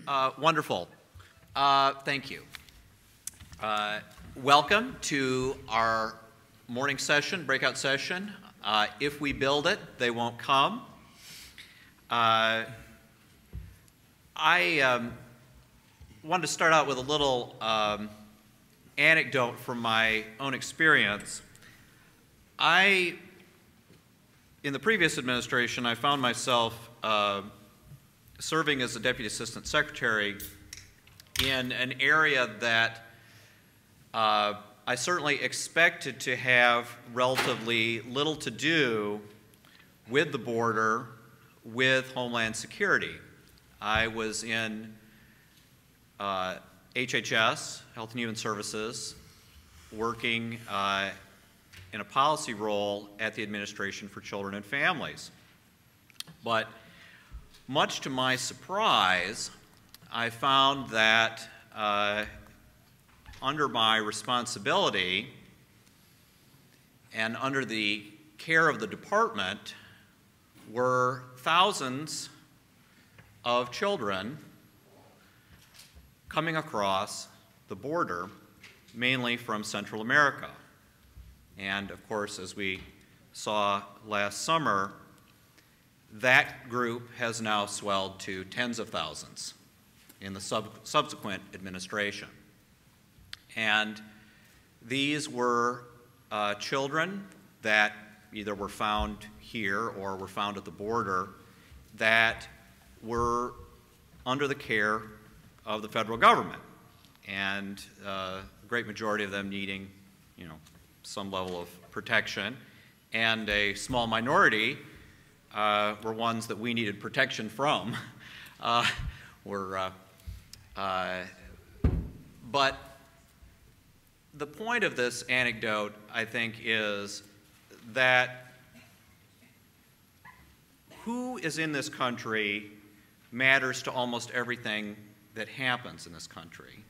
Wonderful. Thank you. Welcome to our morning session, breakout session. If we build it, they won't come. I wanted to start out with a little anecdote from my own experience. In the previous administration, I found myself serving as a Deputy Assistant Secretary in an area that I certainly expected to have relatively little to do with the border, with Homeland Security. I was in HHS, Health and Human Services, working in a policy role at the Administration for Children and Families. But much to my surprise, I found that under my responsibility and under the care of the department were thousands of children coming across the border, mainly from Central America. And of course, as we saw last summer, that group has now swelled to tens of thousands in the subsequent administration. And these were children that either were found here or were found at the border that were under the care of the federal government, and the great majority of them needing, some level of protection, and a small minority were ones that we needed protection from. But the point of this anecdote, I think, is that who is in this country matters to almost everything that happens in this country.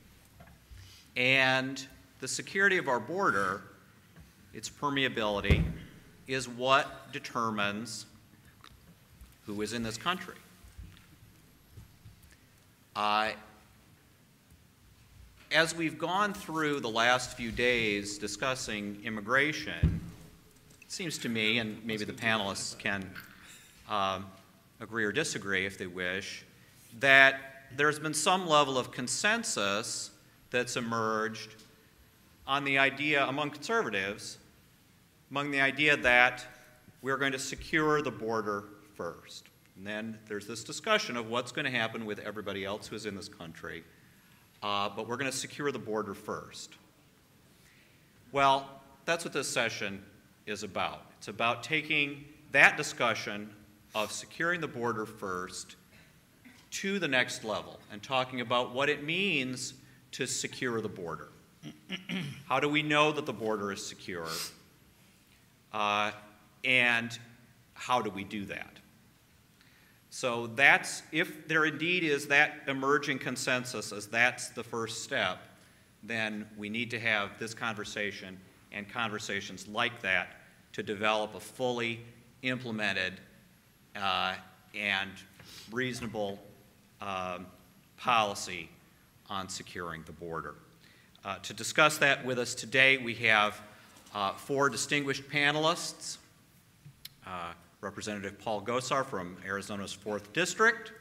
And the security of our border, its permeability, is what determines who is in this country. As we've gone through the last few days discussing immigration, it seems to me, and maybe the panelists can agree or disagree if they wish, that there's been some level of consensus that's emerged on the idea among conservatives, among the idea that we're going to secure the border first. And then there's this discussion of what's going to happen with everybody else who's in this country, but we're going to secure the border first. Well, that's what this session is about. It's about taking that discussion of securing the border first to the next level and talking about what it means to secure the border. How do we know that the border is secure? And how do we do that? So that's, if there indeed is that emerging consensus as that's the first step, then we need to have this conversation and conversations like that to develop a fully implemented and reasonable policy on securing the border. To discuss that with us today, we have four distinguished panelists. Representative Paul Gosar from Arizona's 4th District,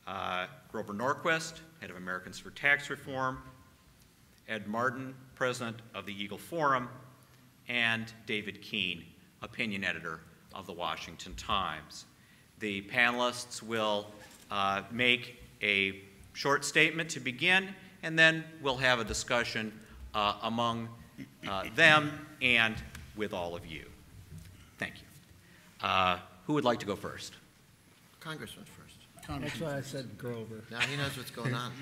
Grover Norquist, head of Americans for Tax Reform, Ed Martin, president of the Eagle Forum, and David Keene, opinion editor of the Washington Times. The panelists will make a short statement to begin, and then we'll have a discussion among them and with all of you. Thank you. Who would like to go first? Congressman first. That's why I said Grover. Now he knows what's going on.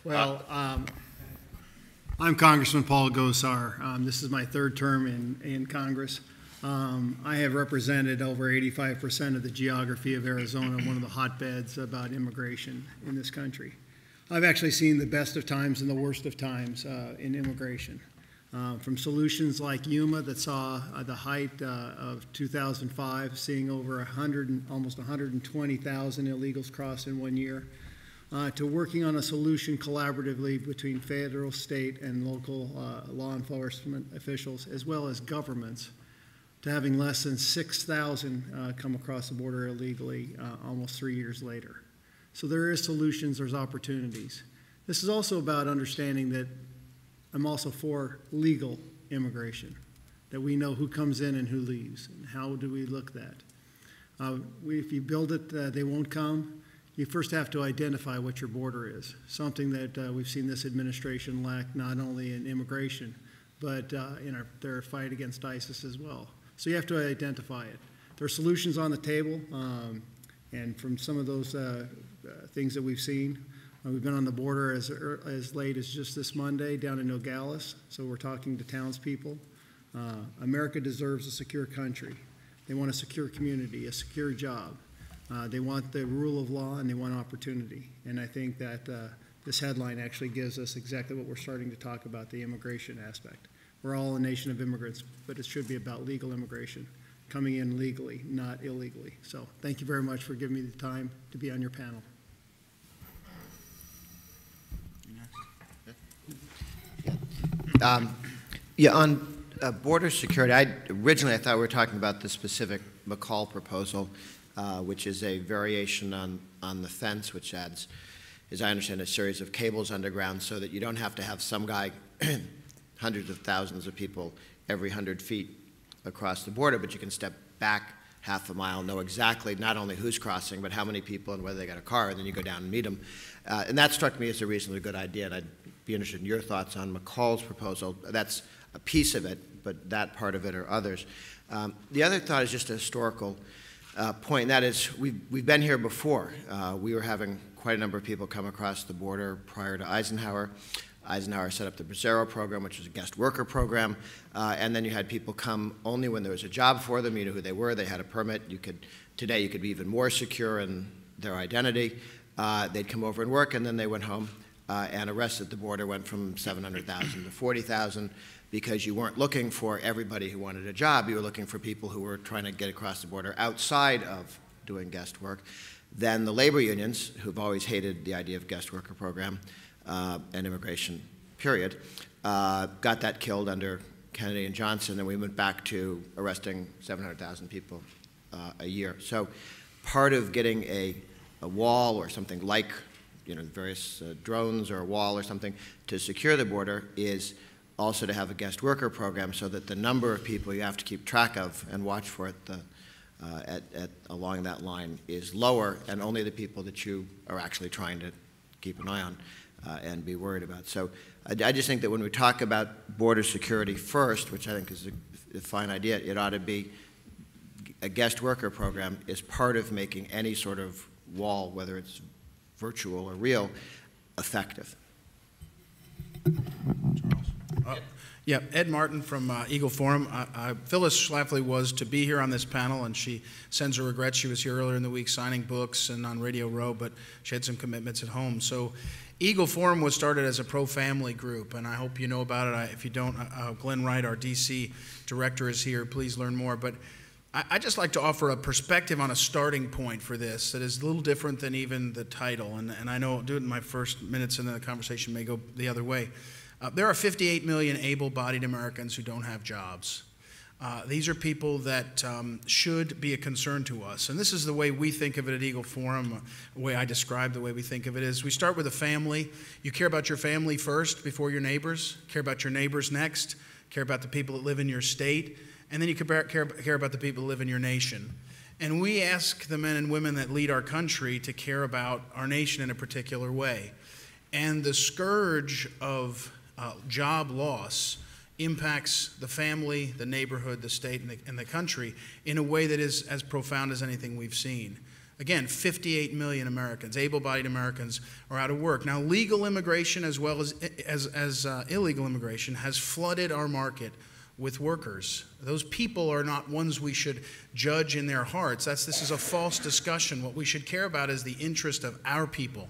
Well, I'm Congressman Paul Gosar. This is my 3rd term in Congress. I have represented over 85% of the geography of Arizona, one of the hotbeds about immigration in this country. I've actually seen the best of times and the worst of times in immigration. From solutions like Yuma that saw the height of 2005, seeing over almost 120,000 illegals cross in 1 year, to working on a solution collaboratively between federal, state, and local law enforcement officials, as well as governments, to having less than 6,000 come across the border illegally almost 3 years later. So there is solutions, there's opportunities. This is also about understanding that I'm also for legal immigration, that we know who comes in and who leaves, and how do we look at that. If you build it, they won't come. You first have to identify what your border is, something that we've seen this administration lack not only in immigration, but in their fight against ISIS as well. So you have to identify it. There are solutions on the table, and from some of those things that we've seen, we've been on the border as late as just this Monday down in Nogales, so we're talking to townspeople. America deserves a secure country. They want a secure community, a secure job. They want the rule of law, and they want opportunity. And I think that this headline actually gives us exactly what we're starting to talk about, the immigration aspect. We're all a nation of immigrants, but it should be about legal immigration, coming in legally, not illegally. So thank you very much for giving me the time to be on your panel. Yeah, on border security, originally I thought we were talking about the specific McCall proposal, which is a variation on the fence, which adds, as I understand, a series of cables underground so that you don't have to have some guy, hundreds of thousands of people every 100 feet across the border, but you can step back half a mile, know exactly not only who's crossing, but how many people and whether they got a car, and then you go down and meet them. And that struck me as a reasonably good idea, and I'd be interested in your thoughts on McCall's proposal. That's a piece of it, but that part of it or others. The other thought is just a historical point, and that is we've been here before. We were having quite a number of people come across the border prior to Eisenhower. Eisenhower set up the Bracero program, which was a guest worker program, and then you had people come only when there was a job for them. You knew who they were, they had a permit. Today you could be even more secure in their identity. They'd come over and work, and then they went home, and arrests at the border went from 700,000 to 40,000 because you weren't looking for everybody who wanted a job. You were looking for people who were trying to get across the border outside of doing guest work. Then the labor unions, who've always hated the idea of guest worker program, and immigration, period, got that killed under Kennedy and Johnson, and we went back to arresting 700,000 people a year. So part of getting a wall or something like, various drones or a wall or something to secure the border is also to have a guest worker program so that the number of people you have to keep track of and watch for along that line is lower, and only the people that you are actually trying to keep an eye on and be worried about. So I just think that when we talk about border security first, which I think is a fine idea, it ought to be a guest worker program is part of making any sort of wall, whether it's virtual or real, effective. Yeah, Ed Martin from Eagle Forum. Phyllis Schlafly was to be here on this panel, and she sends her regrets. She was here earlier in the week signing books and on Radio Row, but she had some commitments at home. So Eagle Forum was started as a pro-family group, and I hope you know about it. If you don't, Glenn Wright, our DC director, is here. Please learn more. But I just like to offer a perspective on a starting point for this that is a little different than even the title. And I know I'll do it in my first minutes, and then the conversation may go the other way. There are 58 million able-bodied Americans who don't have jobs. These are people that should be a concern to us. And this is the way we think of it at Eagle Forum. The way I describe the way we think of it is we start with a family. You care about your family first before your neighbors. Care about your neighbors next. Care about the people that live in your state. And then you care about the people that live in your nation. And we ask the men and women that lead our country to care about our nation in a particular way. And the scourge of job loss impacts the family, the neighborhood, the state, and the country in a way that is as profound as anything we've seen. Again, 58 million Americans, able-bodied Americans, are out of work. Now, legal immigration as well as illegal immigration has flooded our market with workers. Those people are not ones we should judge in their hearts. This is a false discussion. What we should care about is the interest of our people.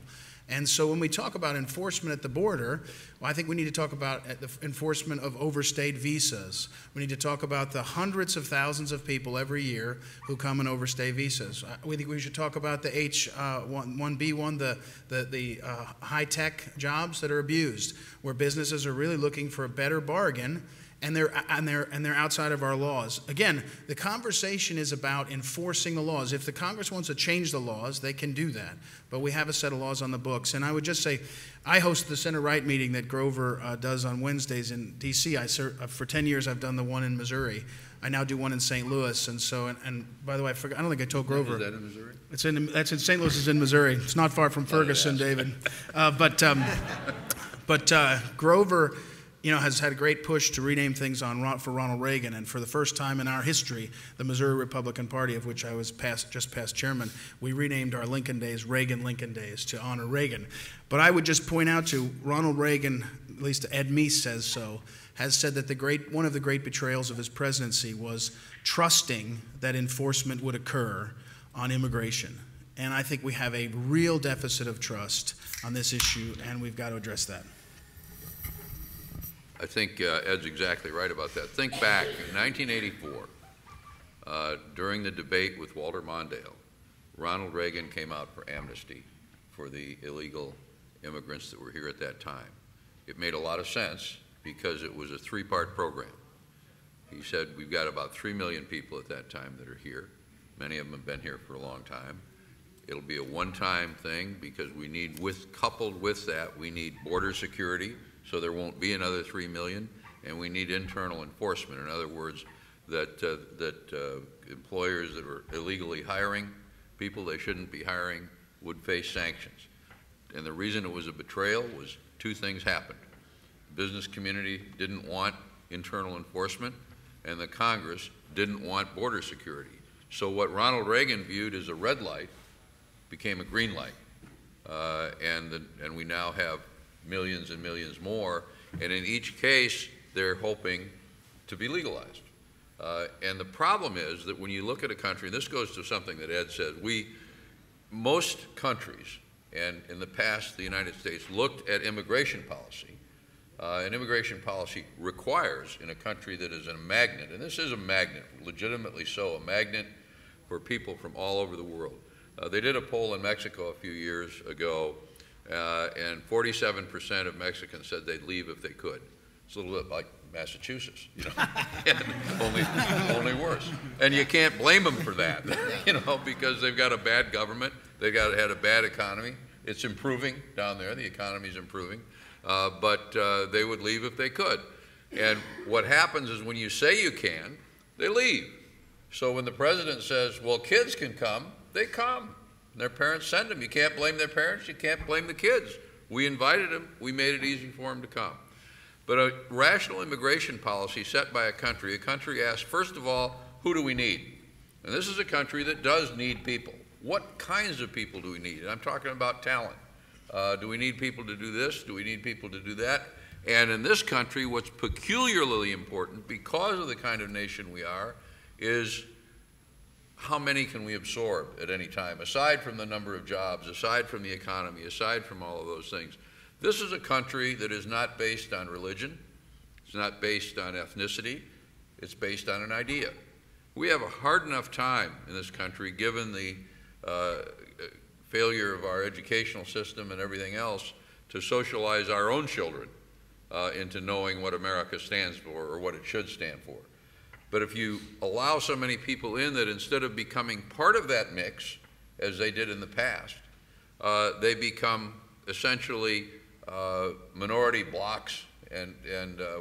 And so when we talk about enforcement at the border, well, I think we need to talk about the enforcement of overstayed visas. We need to talk about the hundreds of thousands of people every year who come and overstay visas. We think we should talk about the H-1B1, the high-tech jobs that are abused, where businesses are really looking for a better bargain, and they're outside of our laws. Again, the conversation is about enforcing the laws. If the Congress wants to change the laws, they can do that. But we have a set of laws on the books. And I would just say, I host the center-right meeting that Grover does on Wednesdays in D.C. For 10 years, I've done the one in Missouri. I now do one in St. Louis. And so, and by the way, I don't think I told Grover. Is that in Missouri? That's in St. Louis. Is in Missouri. It's not far from Ferguson, David. But Grover, has had a great push to rename things for Ronald Reagan, and for the first time in our history, the Missouri Republican Party, of which I was just past chairman, we renamed our Lincoln Days Reagan-Lincoln Days to honor Reagan. But I would just point out to Ronald Reagan, at least Ed Meese says so, has said that one of the great betrayals of his presidency was trusting that enforcement would occur on immigration. And I think we have a real deficit of trust on this issue, and we've got to address that. I think Ed's exactly right about that. Think back in 1984, during the debate with Walter Mondale, Ronald Reagan came out for amnesty for the illegal immigrants that were here at that time. It made a lot of sense because it was a three-part program. He said, we've got about 3 million people at that time that are here. Many of them have been here for a long time. It'll be a one-time thing because we need, coupled with that, we need border security, so there won't be another 3 million, and we need internal enforcement. In other words, that employers that are illegally hiring people they shouldn't be hiring would face sanctions. And the reason it was a betrayal was two things happened. The business community didn't want internal enforcement, and the Congress didn't want border security. So what Ronald Reagan viewed as a red light became a green light, and we now have millions and millions more, and in each case they're hoping to be legalized. And the problem is that when you look at a country, and this goes to something that Ed said, most countries, and in the past the United States, looked at immigration policy, and immigration policy requires, in a country that is a magnet, and this is a magnet, legitimately so, a magnet for people from all over the world. They did a poll in Mexico a few years ago, and 47% of Mexicans said they'd leave if they could. It's a little bit like Massachusetts, only worse. And you can't blame them for that, because they've got a bad government, they've had a bad economy. It's improving down there, the economy's improving, but they would leave if they could. And what happens is when you say you can, they leave. So when the president says, well, kids can come, they come. Their parents send them. You can't blame their parents. You can't blame the kids. We invited them. We made it easy for them to come. But a rational immigration policy set by a country asks, first of all, who do we need? And this is a country that does need people. What kinds of people do we need? And I'm talking about talent. Do we need people to do this? Do we need people to do that? And in this country, what's peculiarly important, because of the kind of nation we are, is how many can we absorb at any time, aside from the number of jobs, aside from the economy, aside from all of those things. This is a country that is not based on religion. It's not based on ethnicity. It's based on an idea. We have a hard enough time in this country, given the failure of our educational system and everything else, to socialize our own children into knowing what America stands for or what it should stand for. But if you allow so many people in that instead of becoming part of that mix, as they did in the past, they become essentially minority blocks and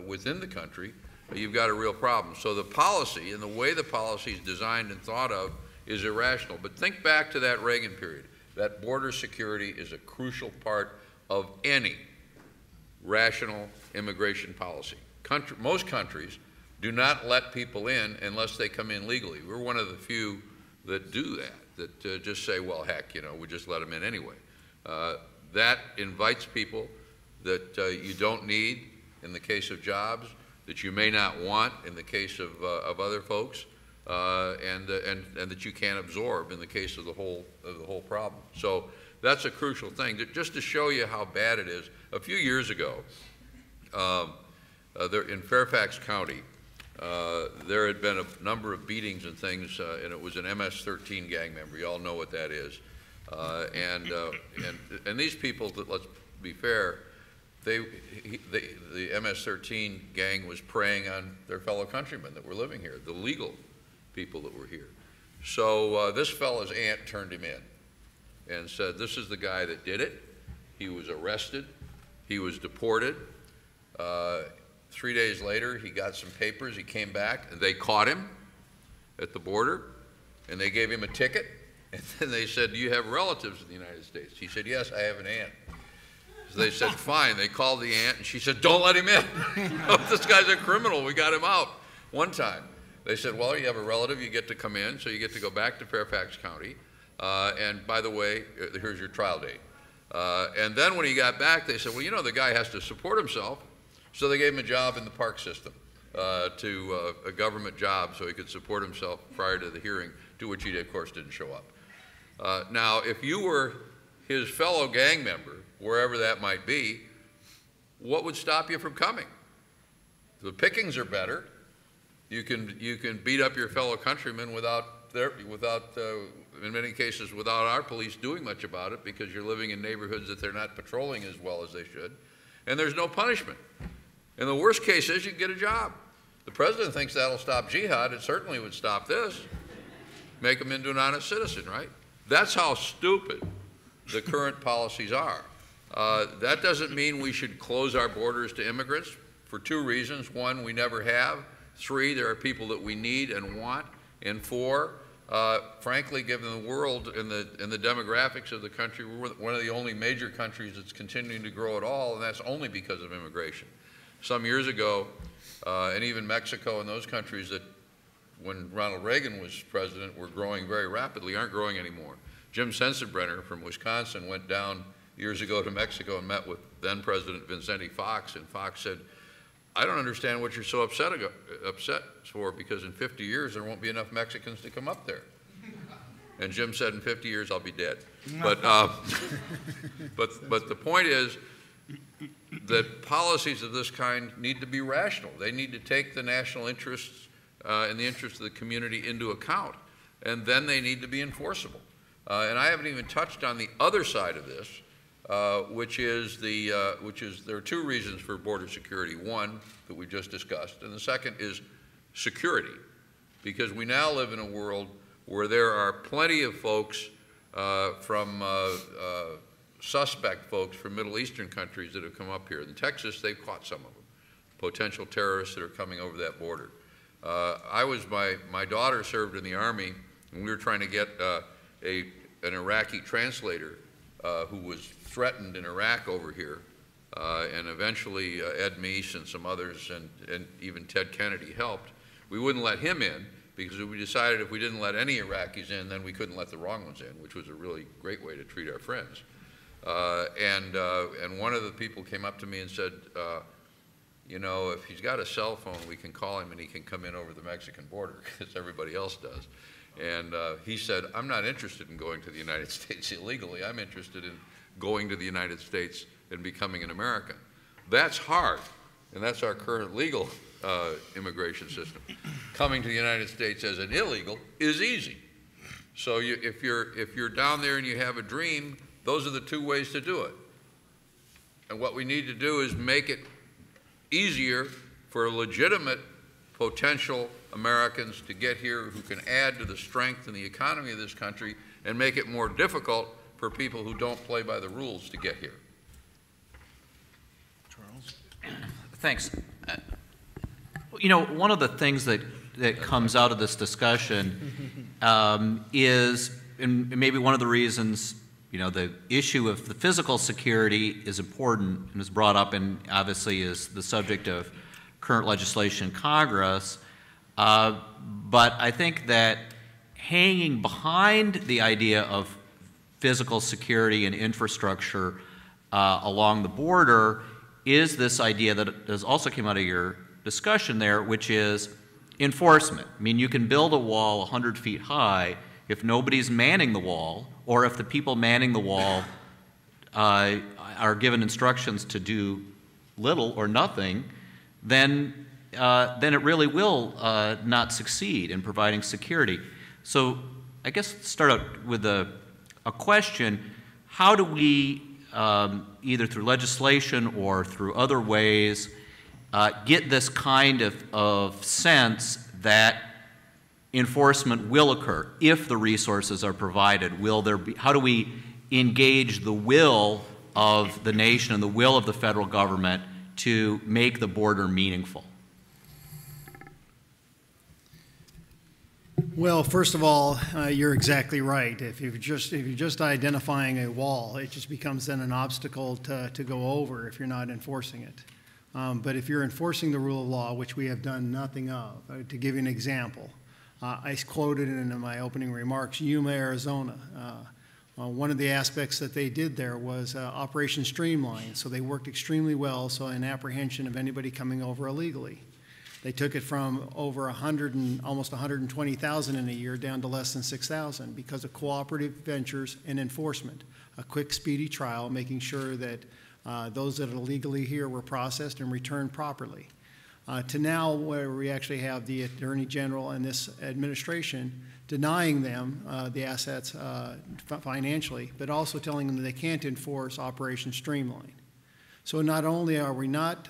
within the country, you've got a real problem. So the policy and the way the policy is designed and thought of is irrational. But think back to that Reagan period. That border security is a crucial part of any rational immigration policy. Most countries do not let people in unless they come in legally. We're one of the few that do that just say, well, heck, we just let them in anyway. That invites people that you don't need in the case of jobs, that you may not want in the case of other folks, and that you can't absorb in the case of the whole problem. So That's a crucial thing. Just to show you how bad it is, a few years ago, there, in Fairfax County, there had been a number of beatings and things, and it was an MS-13 gang member. You all know what that is. And these people, let's be fair, the MS-13 gang was preying on their fellow countrymen that were living here, the legal people that were here. So this fellow's aunt turned him in and said, this is the guy that did it. He was arrested. He was deported. 3 days later, he got some papers. He came back, and they caught him at the border, and they gave him a ticket. And then they said, do you have relatives in the United States? He said, yes, I have an aunt. So they said, fine. They called the aunt, and she said, don't let him in. This guy's a criminal. We got him out one time. They said, well, you have a relative. You get to come in, so you get to go back to Fairfax County. And by the way, here's your trial date. And then when he got back, they said, well, you know, the guy has to support himself. So they gave him a job in the park system, a government job, so he could support himself prior to the hearing, to which he, of course, didn't show up. Now, if you were his fellow gang member, wherever that might be, what would stop you from coming? The pickings are better. You can beat up your fellow countrymen in many cases, without our police doing much about it, because you're living in neighborhoods that they're not patrolling as well as they should, and there's no punishment. And the worst case is you can get a job. The president thinks that'll stop jihad. It certainly would stop this. Make them into an honest citizen, right? That's how stupid the current policies are. That doesn't mean we should close our borders to immigrants for two reasons. One, we never have. Three, there are people that we need and want. And four, frankly, given the world and the demographics of the country, we're one of the only major countries that's continuing to grow at all, and that's only because of immigration. Some years ago, and even Mexico and those countries that, when Ronald Reagan was president, were growing very rapidly, aren't growing anymore. Jim Sensenbrenner from Wisconsin went down years ago to Mexico and met with then President Vicente Fox, and Fox said, I don't understand what you're so upset for, because in 50 years there won't be enough Mexicans to come up there. And Jim said, in 50 years I'll be dead. But the point is that policies of this kind need to be rational. They need to take the national interests and the interests of the community into account, and then they need to be enforceable. And I haven't even touched on the other side of this, which is there are two reasons for border security. One, that we just discussed, and the second is security, because we now live in a world where there are plenty of folks suspect folks from Middle Eastern countries that have come up here. In Texas, they've caught some of them, potential terrorists that are coming over that border. My daughter served in the Army, and we were trying to get an Iraqi translator who was threatened in Iraq over here, and eventually Ed Meese and some others and even Ted Kennedy helped. We wouldn't let him in because we decided if we didn't let any Iraqis in, then we couldn't let the wrong ones in, which was a really great way to treat our friends. And one of the people came up to me and said, you know, if he's got a cell phone, we can call him and he can come in over the Mexican border, because everybody else does. And he said, I'm not interested in going to the United States illegally. I'm interested in going to the United States and becoming an American. That's hard, and that's our current legal immigration system. Coming to the United States as an illegal is easy. So if you're down there and you have a dream, those are the two ways to do it. And what we need to do is make it easier for legitimate potential Americans to get here who can add to the strength and the economy of this country, and make it more difficult for people who don't play by the rules to get here. Charles? Thanks. You know, one of the things that comes out of this discussion is, and maybe one of the reasons, you know, the issue of the physical security is important and is brought up, and obviously is the subject of current legislation in Congress. But I think that hanging behind the idea of physical security and infrastructure along the border is this idea that has also came out of your discussion there, which is enforcement. I mean, you can build a wall 100 feet high if nobody's manning the wall, or if the people manning the wall are given instructions to do little or nothing, then it really will not succeed in providing security. So I guess let's start out with a question. How do we, either through legislation or through other ways, get this kind of sense that enforcement will occur if the resources are provided? Will there be, how do we engage the will of the nation and the will of the federal government to make the border meaningful? Well, first of all, you're exactly right. If you're just identifying a wall, it just becomes then an obstacle to go over if you're not enforcing it. But if you're enforcing the rule of law, which we have done nothing of, to give you an example, I quoted in my opening remarks Yuma, Arizona. One of the aspects that they did there was Operation Streamline. So they worked extremely well, so in apprehension of anybody coming over illegally. They took it from over almost 120,000 in a year down to less than 6,000 because of cooperative ventures and enforcement. A quick, speedy trial, making sure that those that are illegally here were processed and returned properly. To now where we actually have the Attorney General and this administration denying them the assets financially, but also telling them that they can't enforce Operation Streamline. So not only are we not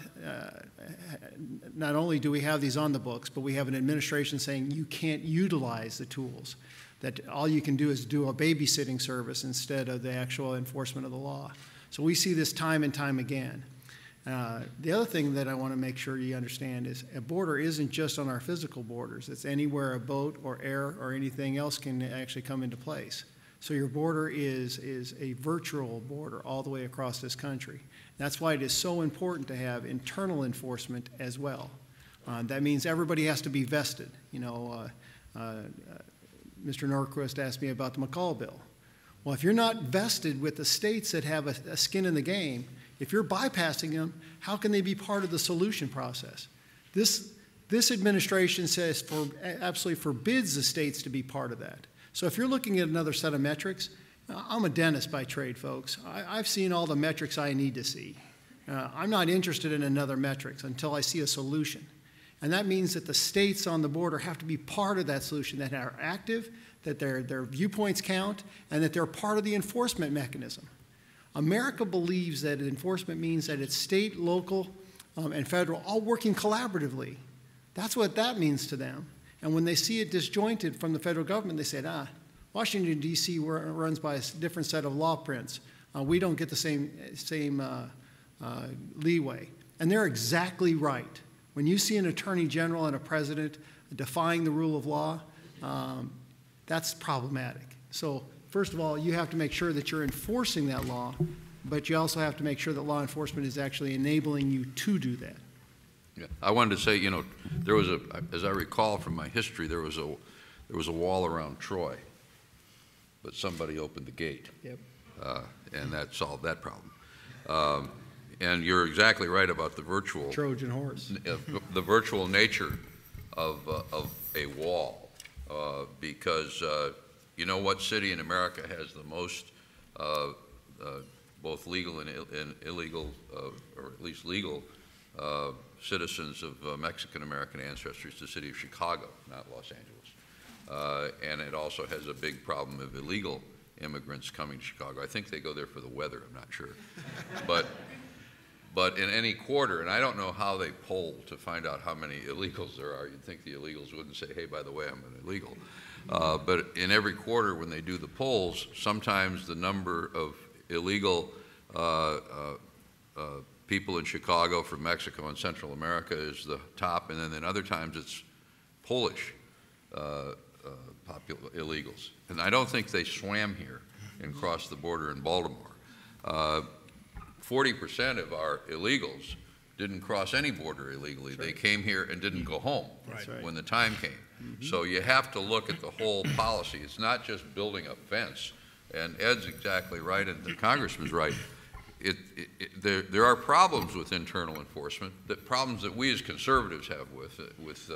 only do we have these on the books, but we have an administration saying you can't utilize the tools, that all you can do is do a babysitting service instead of the actual enforcement of the law. So we see this time and time again. The other thing that I want to make sure you understand is a border isn't just on our physical borders. It's anywhere a boat or air or anything else can actually come into place. So your border is a virtual border all the way across this country. That's why it is so important to have internal enforcement as well. That means everybody has to be vested. You know, Mr. Norquist asked me about the McCall bill. Well, if you're not vested with the states that have a skin in the game, if you're bypassing them, how can they be part of the solution process? This administration says absolutely forbids the states to be part of that. So if you're looking at another set of metrics, I'm a dentist by trade, folks. I've seen all the metrics I need to see. I'm not interested in another metrics until I see a solution. And that means that the states on the border have to be part of that solution, that are active, that their viewpoints count, and that they're part of the enforcement mechanism. America believes that enforcement means that it's state, local, and federal all working collaboratively. That's what that means to them. And when they see it disjointed from the federal government, they say, Washington, D.C. runs by a different set of law prints. We don't get the same leeway. And they're exactly right. When you see an attorney general and a president defying the rule of law, that's problematic. So first of all, you have to make sure that you're enforcing that law, but you also have to make sure that law enforcement is actually enabling you to do that. Yeah. I wanted to say, you know, there was as I recall from my history, there was a wall around Troy, but somebody opened the gate. Yep. And that solved that problem. And you're exactly right about the virtual Trojan horse. The virtual nature of a wall, because you know what city in America has the most both legal and illegal, or at least legal, citizens of Mexican-American ancestry? It's the city of Chicago, not Los Angeles. And it also has a big problem of illegal immigrants coming to Chicago. I think they go there for the weather, I'm not sure. But in any quarter, and I don't know how they poll to find out how many illegals there are. You'd think the illegals wouldn't say, hey, by the way, I'm an illegal. But in every quarter when they do the polls, sometimes the number of illegal people in Chicago from Mexico and Central America is the top, and then in other times it's Polish illegals. And I don't think they swam here and crossed the border in Baltimore. 40% of our illegals didn't cross any border illegally. Right. They came here and didn't go home when the time came. Mm-hmm. So you have to look at the whole policy. It's not just building a fence. And Ed's exactly right, and the Congressman's right. There are problems with internal enforcement, problems that we as conservatives have with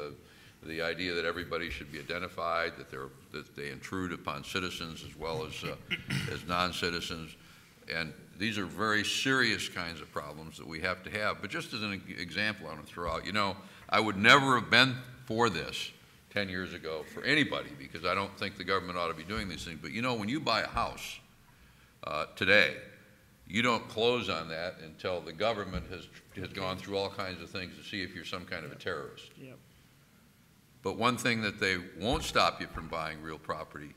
the idea that everybody should be identified, that they intrude upon citizens as well as non-citizens. And these are very serious kinds of problems that we have to have. But just as an example I want to throw out, you know, I would never have been for this 10 years ago for anybody, because I don't think the government ought to be doing these things. But you know, when you buy a house today, you don't close on that until the government has gone through all kinds of things to see if you're some kind of a terrorist. Yep. But one thing that they won't stop you from buying real property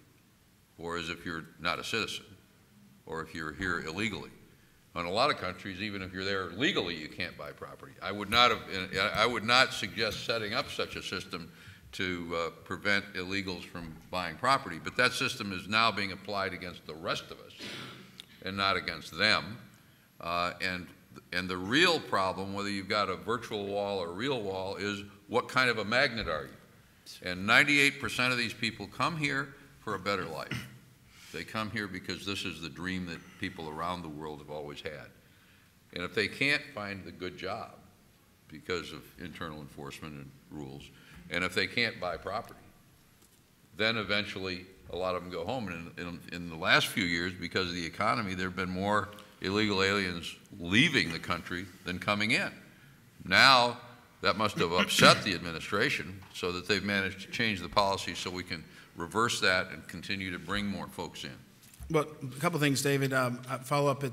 for is if you're not a citizen or if you're here illegally. In a lot of countries, even if you're there legally, you can't buy property. I would not suggest setting up such a system to prevent illegals from buying property, but that system is now being applied against the rest of us and not against them. And the real problem, whether you've got a virtual wall or a real wall, is what kind of a magnet are you? And 98% of these people come here for a better life. They come here because this is the dream that people around the world have always had. And if they can't find the good job because of internal enforcement and rules, and if they can't buy property, then eventually a lot of them go home. And in the last few years, because of the economy, there have been more illegal aliens leaving the country than coming in. Now, that must have upset the administration so that they've managed to change the policy so we can reverse that and continue to bring more folks in. Well, a couple things, David. Follow up.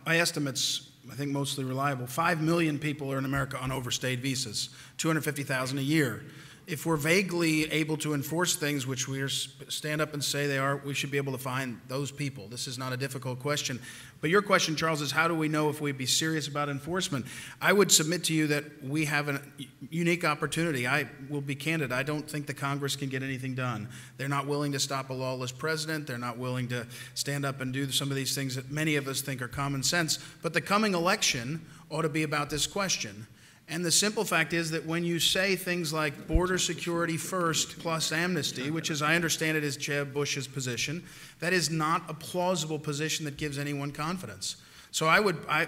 My estimate's, I think, mostly reliable. 5 million people are in America on overstayed visas, 250,000 a year. If we're vaguely able to enforce things, which we stand up and say they are, we should be able to find those people. This is not a difficult question. But your question, Charles, is how do we know if we'd be serious about enforcement? I would submit to you that we have a unique opportunity. I will be candid. I don't think the Congress can get anything done. They're not willing to stop a lawless president. They're not willing to stand up and do some of these things that many of us think are common sense. But the coming election ought to be about this question. And the simple fact is that when you say things like border security first plus amnesty, which as I understand it is Jeb Bush's position, that is not a plausible position that gives anyone confidence. So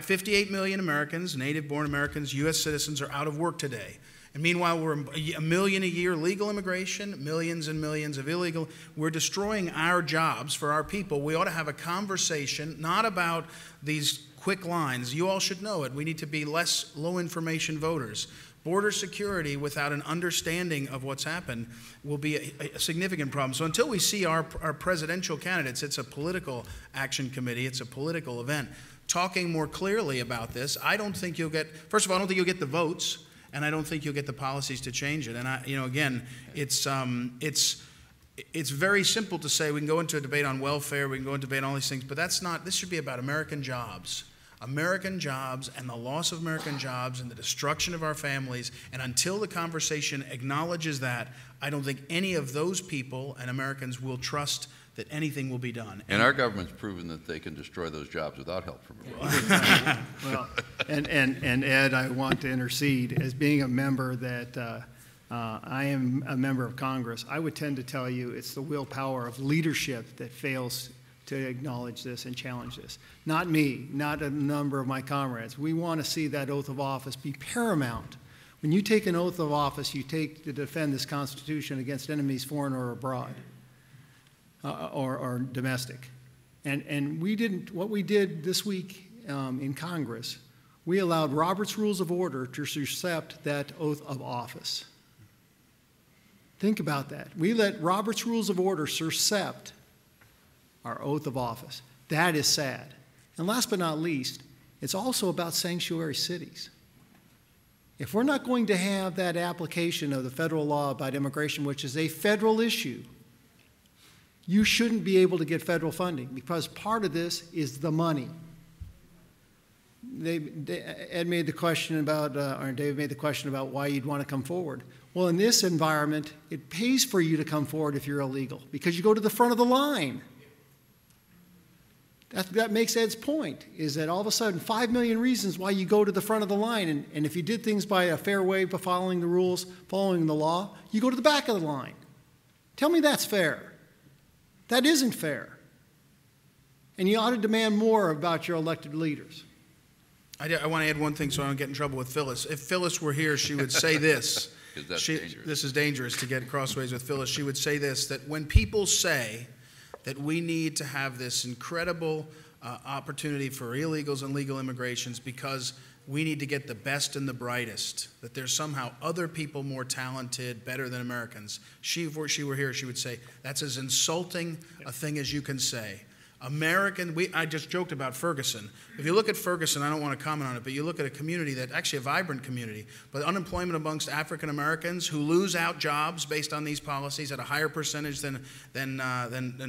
58 million Americans, native-born Americans, U.S. citizens are out of work today. And meanwhile, we're a million a year legal immigration, millions and millions of illegal. We're destroying our jobs for our people. We ought to have a conversation not about these quick lines. You all should know it. We need to be less low-information voters. Border security without an understanding of what's happened will be a significant problem. So until we see our presidential candidates, it's a political action committee, it's a political event, talking more clearly about this, I don't think you'll get, first of all, I don't think you'll get the votes, and I don't think you'll get the policies to change it. And again, it's very simple to say we can go into a debate on welfare, we can go into a debate on all these things, but that's not, this should be about American jobs. American jobs and the loss of American jobs and the destruction of our families. And until the conversation acknowledges that, I don't think any of those people and Americans will trust that anything will be done. And our government's proven that they can destroy those jobs without help from everyone. Well, and Ed, I want to intercede. As being a member that I am a member of Congress, I would tend to tell you it's the willpower of leadership that fails to acknowledge this and challenge this. Not me, not a number of my comrades. We want to see that oath of office be paramount. When you take an oath of office, you take to defend this Constitution against enemies foreign or abroad, or domestic. And we didn't, what we did this week in Congress, we allowed Robert's Rules of Order to intercept that oath of office. Think about that. We let Robert's Rules of Order intercept our oath of office. That is sad. And last but not least, it's also about sanctuary cities. If we're not going to have that application of the federal law about immigration, which is a federal issue, you shouldn't be able to get federal funding because part of this is the money. Ed made the question about, or Dave made the question about why you'd want to come forward. Well, in this environment, it pays for you to come forward if you're illegal because you go to the front of the line. That makes Ed's point, is that all of a sudden 5 million reasons why you go to the front of the line, and if you did things by a fair way, by following the rules, following the law, you go to the back of the line. Tell me that's fair. That isn't fair. And you ought to demand more about your elected leaders. I want to add one thing so I don't get in trouble with Phyllis. If Phyllis were here, she would say this. This is dangerous to get crossways with Phyllis. She would say this, that when people say that we need to have this incredible opportunity for illegals and legal immigrations because we need to get the best and the brightest, that there's somehow other people more talented, better than Americans. If she were here, she would say, that's as insulting a thing as you can say. I just joked about Ferguson. If you look at Ferguson, I don't want to comment on it, but you look at a community that actually a vibrant community, but unemployment amongst African Americans who lose out jobs based on these policies at a higher percentage than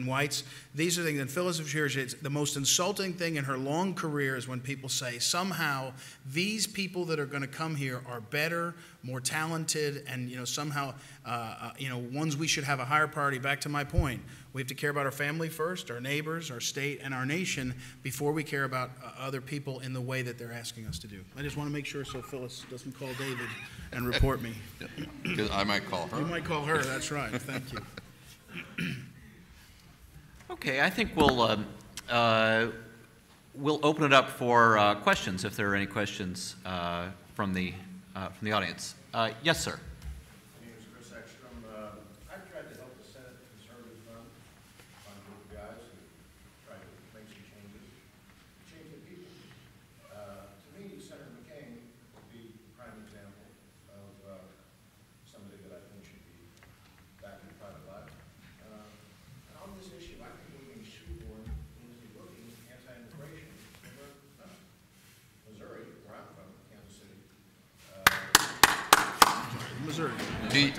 whites. These are things, and Phyllis, if she hears it, the most insulting thing in her long career is when people say somehow these people that are going to come here are better, more talented, and somehow ones we should have a higher priority. Back to my point, we have to care about our family first, our neighbors, our state, and our nation before we care about other people in the way that they're asking us to do. I just want to make sure so Phyllis doesn't call David and report me. Because I might call her. You might call her, that's right. Thank you. Okay, I think we'll open it up for questions, if there are any questions from the audience. Yes, sir.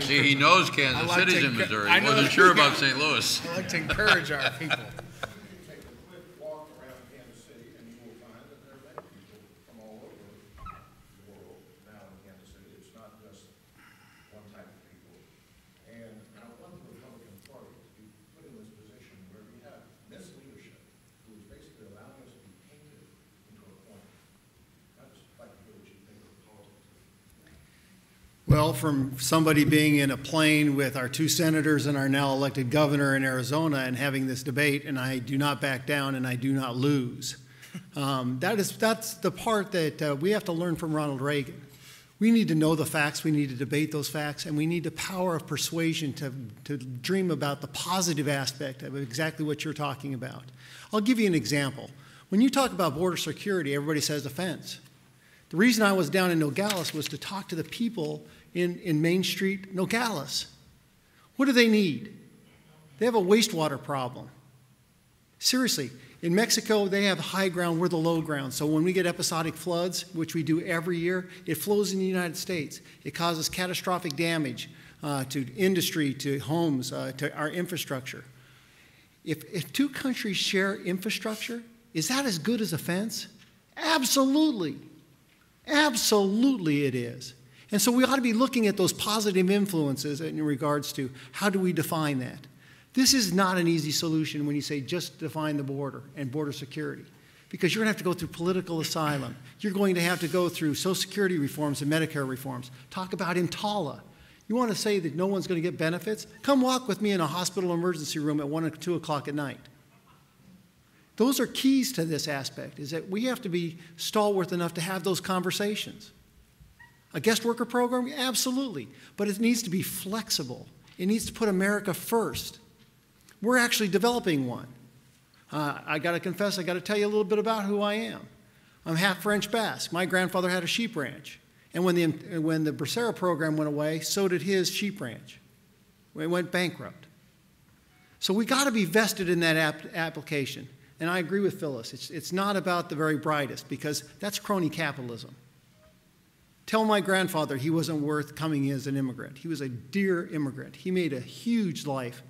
See, he knows Kansas City's in Missouri. He wasn't sure about St. Louis. I like to encourage our people. Well, from somebody being in a plane with our two senators and our now elected governor in Arizona and having this debate, and I do not back down and I do not lose. That's the part that we have to learn from Ronald Reagan. We need to know the facts, we need to debate those facts, and we need the power of persuasion to dream about the positive aspect of exactly what you're talking about. I'll give you an example. When you talk about border security, everybody says defense. The reason I was down in Nogales was to talk to the people in Main Street, Nogales. What do they need? They have a wastewater problem. Seriously, in Mexico, they have high ground, we're the low ground. So when we get episodic floods, which we do every year, it flows in the United States. It causes catastrophic damage to industry, to homes, to our infrastructure. If two countries share infrastructure, is that as good as a fence? Absolutely. Absolutely it is. And so we ought to be looking at those positive influences in regards to how do we define that. This is not an easy solution when you say just define the border and border security, because you're going to have to go through political asylum. You're going to have to go through Social Security reforms and Medicare reforms. Talk about EMTALA. You want to say that no one's going to get benefits? Come walk with me in a hospital emergency room at 1 or 2 o'clock at night. Those are keys to this aspect, is that we have to be stalwart enough to have those conversations. A guest worker program? Absolutely. But it needs to be flexible. It needs to put America first. We're actually developing one. I got to confess, I got to tell you a little bit about who I am. I'm half French Basque. My grandfather had a sheep ranch. And when the Bracero program went away, so did his sheep ranch. It went bankrupt. So we got to be vested in that application. And I agree with Phyllis. It's not about the very brightest, because that's crony capitalism. Tell my grandfather he wasn't worth coming as an immigrant. He was a dear immigrant. He made a huge life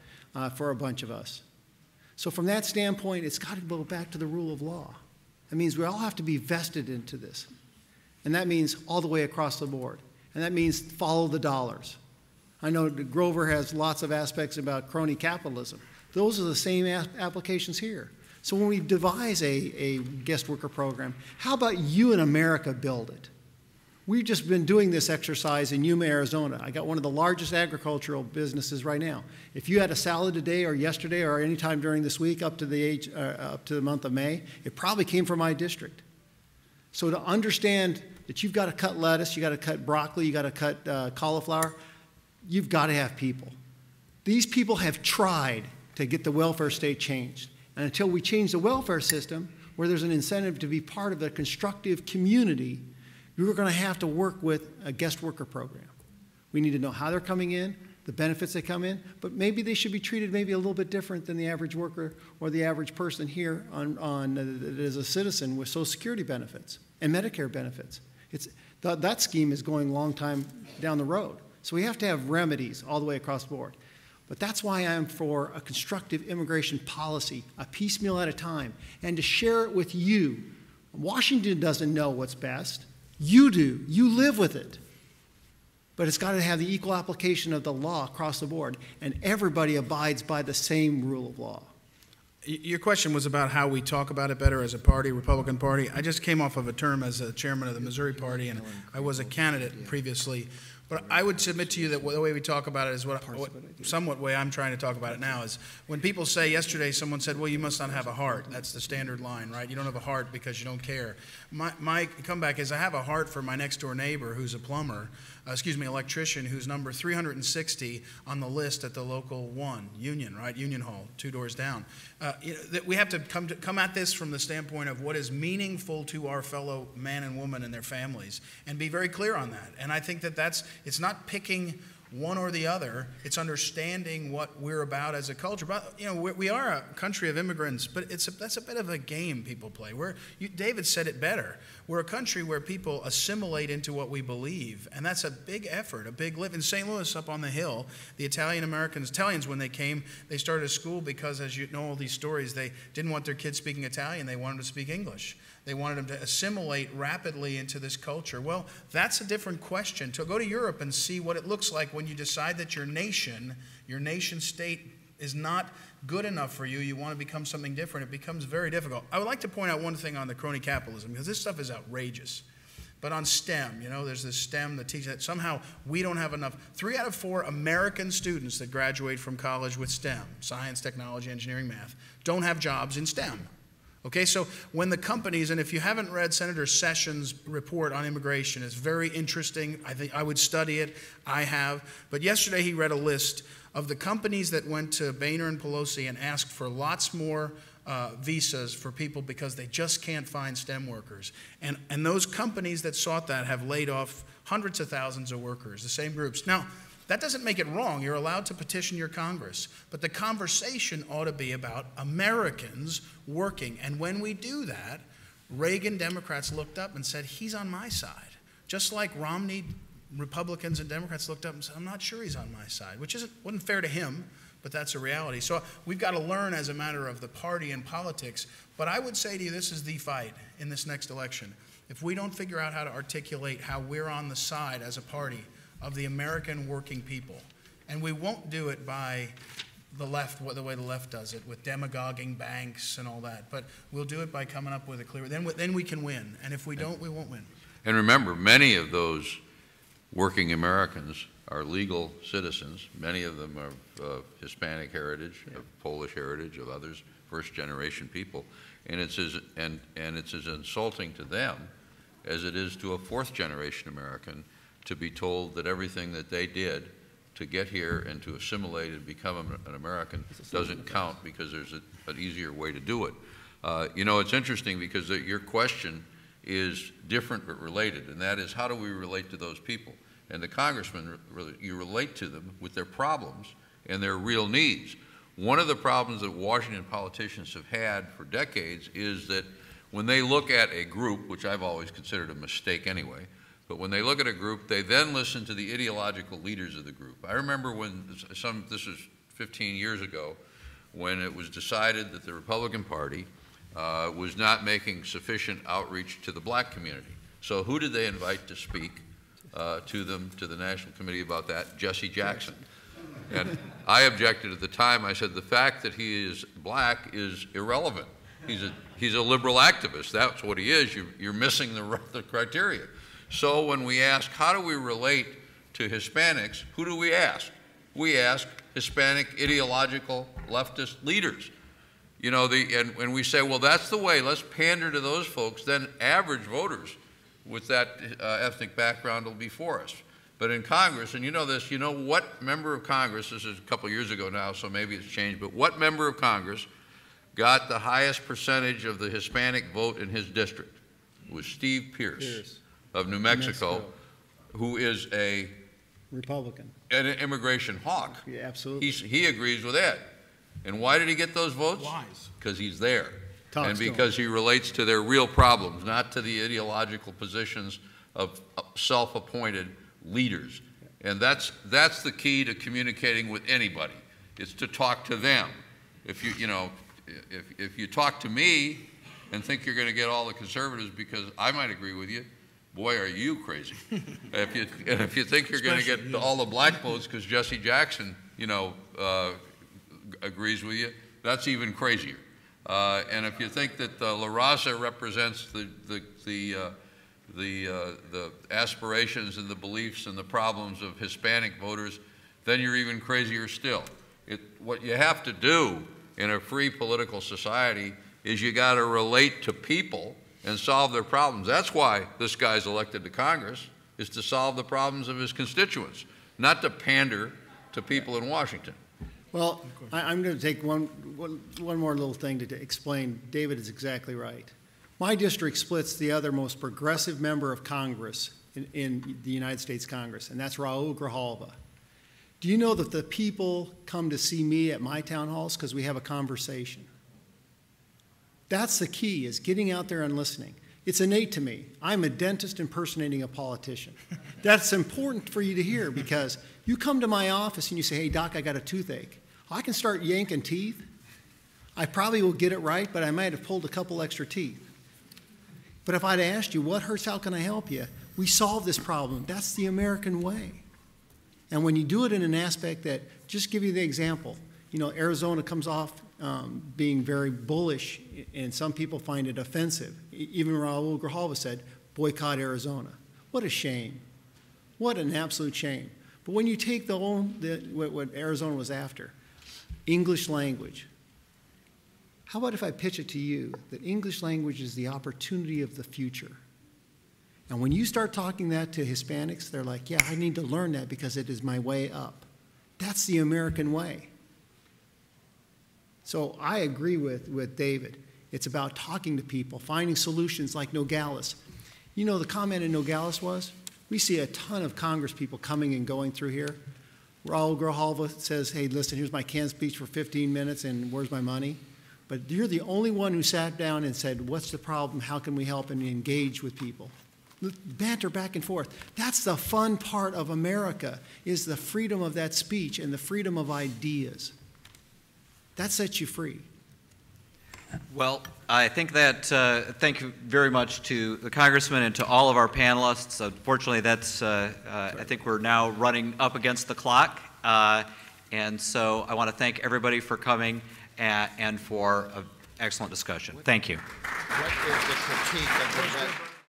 for a bunch of us. So from that standpoint, it's got to go back to the rule of law. That means we all have to be vested into this. And that means all the way across the board. And that means follow the dollars. I know Grover has lots of aspects about crony capitalism. Those are the same applications here. So when we devise a guest worker program, how about you in America build it? We've just been doing this exercise in Yuma, Arizona. I got one of the largest agricultural businesses right now. If you had a salad today or yesterday or any time during this week up to the month of May, it probably came from my district. So to understand that you've got to cut lettuce, you've got to cut broccoli, you've got to cut cauliflower, you've got to have people. These people have tried to get the welfare state changed. And until we change the welfare system, where there's an incentive to be part of a constructive community, you're going to have to work with a guest worker program. We need to know how they're coming in, the benefits they come in, but maybe they should be treated maybe a little bit different than the average worker or the average person here as a citizen with Social Security benefits and Medicare benefits. That scheme is going a long time down the road. So we have to have remedies all the way across the board. But that's why I'm for a constructive immigration policy, a piecemeal at a time, and to share it with you. Washington doesn't know what's best. You do. You live with it. But it's got to have the equal application of the law across the board, and everybody abides by the same rule of law. Your question was about how we talk about it better as a party, Republican Party. I just came off of a term as a chairman of the Missouri Party, and I was a candidate previously. But I would submit to you that the way we talk about it is somewhat way I'm trying to talk about it now is when people say, yesterday someone said, well, you must not have a heart. That's the standard line, right? You don't have a heart because you don't care. My comeback is I have a heart for my next door neighbor who's a plumber, electrician, who's number 360 on the list at the local Union, right? Union Hall, 2 doors down. That we have to come at this from the standpoint of what is meaningful to our fellow man and woman and their families and be very clear on that. And I think that it's not picking one or the other. It's understanding what we're about as a culture. But, we are a country of immigrants, but that's a bit of a game people play. David said it better. We're a country where people assimilate into what we believe, and that's a big effort, a big lift. In St. Louis, up on the hill, the Italians, when they came, they started a school because, as you know all these stories, they didn't want their kids speaking Italian. They wanted them to speak English. They wanted them to assimilate rapidly into this culture. Well, that's a different question. To go to Europe and see what it looks like when you decide that your nation state is not good enough for you, you want to become something different, it becomes very difficult. I would like to point out one thing on the crony capitalism, because this stuff is outrageous. But on STEM, there's this STEM that teaches that somehow we don't have enough. 3 out of 4 American students that graduate from college with STEM, science, technology, engineering, math, don't have jobs in STEM. Okay, so when the companies, and if you haven't read Senator Sessions' report on immigration, it's very interesting. I think I would study it. I have. But yesterday he read a list of the companies that went to Boehner and Pelosi and asked for lots more visas for people because they just can't find STEM workers. And those companies that sought that have laid off hundreds of thousands of workers, the same groups. Now, that doesn't make it wrong. You're allowed to petition your Congress. But the conversation ought to be about Americans working. And when we do that, Reagan Democrats looked up and said, he's on my side. Just like Romney, Republicans and Democrats looked up and said, I'm not sure he's on my side, which wasn't fair to him, but that's a reality. So we've got to learn as a matter of the party and politics. But I would say to you, this is the fight in this next election. If we don't figure out how to articulate how we're on the side as a party of the American working people. And we won't do it by the left, the way the left does it, with demagoguing banks and all that. But we'll do it by coming up with a clear, then we can win. And if we don't, we won't win. And remember, many of those working Americans are legal citizens. Many of them are of Hispanic heritage, of Polish heritage, of others, first-generation people. And it's as insulting to them as it is to a fourth-generation American to be told that everything that they did to get here and to assimilate and become an American doesn't count because there's an easier way to do it. It's interesting because your question is different but related, and that is, how do we relate to those people? And the congressman, you relate to them with their problems and their real needs. One of the problems that Washington politicians have had for decades is that when they look at a group, which I've always considered a mistake anyway, but when they look at a group, they then listen to the ideological leaders of the group. I remember when this was 15 years ago, when it was decided that the Republican Party was not making sufficient outreach to the black community. So who did they invite to speak to the National Committee about that? Jesse Jackson. And I objected at the time. I said the fact that he is black is irrelevant. He's a liberal activist. That's what he is. You're missing the criteria. So when we ask, how do we relate to Hispanics, who do we ask? We ask Hispanic ideological leftist leaders. And we say, well, that's the way, let's pander to those folks, then average voters with that ethnic background will be for us. But in Congress, and you know this, what member of Congress, this is a couple years ago now, so maybe it's changed, but what member of Congress got the highest percentage of the Hispanic vote in his district was Steve Pierce of New Mexico, who is an Republican. immigration hawk. Yeah, absolutely. He agrees with Ed. And why did he get those votes? Wise. Because he's there. Talks And to because he relates to their real problems, not to the ideological positions of self-appointed leaders. And that's the key to communicating with anybody. It's to talk to them. If you talk to me and think you're going to get all the conservatives because I might agree with you, boy, are you crazy. If you think you're going to get all the black votes because Jesse Jackson, agrees with you, that's even crazier. And if you think that La Raza represents the aspirations and the beliefs and the problems of Hispanic voters, then you're even crazier still. What you have to do in a free political society is you got to relate to people and solve their problems. That's why this guy's elected to Congress, is to solve the problems of his constituents, not to pander to people in Washington. Well, I'm going to take one more little thing to explain. David is exactly right. My district splits the other most progressive member of Congress in the United States Congress, and that's Raul Grijalva. Do you know that the people come to see me at my town halls because we have a conversation? That's the key, is getting out there and listening. It's innate to me. I'm a dentist impersonating a politician. That's important for you to hear, because you come to my office and you say, hey, doc, I got a toothache. I can start yanking teeth. I probably will get it right, but I might have pulled a couple extra teeth. But if I'd asked you, what hurts, how can I help you? We solve this problem. That's the American way. And when you do it in an aspect that, just give you the example, Arizona comes off being very bullish, and some people find it offensive. Even Raul Grijalva said, boycott Arizona. What a shame. What an absolute shame. But when you take what Arizona was after, English language, how about if I pitch it to you that English language is the opportunity of the future? And when you start talking that to Hispanics, they're like, yeah, I need to learn that because it is my way up. That's the American way. So I agree with David. It's about talking to people, finding solutions like Nogales. The comment in Nogales was, we see a ton of Congress people coming and going through here. Raul Grijalva says, hey, listen, here's my canned speech for 15 minutes and where's my money? But you're the only one who sat down and said, what's the problem? How can we help? And engage with people. Banter back and forth. That's the fun part of America, is the freedom of that speech and the freedom of ideas. That sets you free. Well, I think that, thank you very much to the Congressman and to all of our panelists. Unfortunately, I think we're now running up against the clock. And so I want to thank everybody for coming and for an excellent discussion. Thank you. What is the critique of the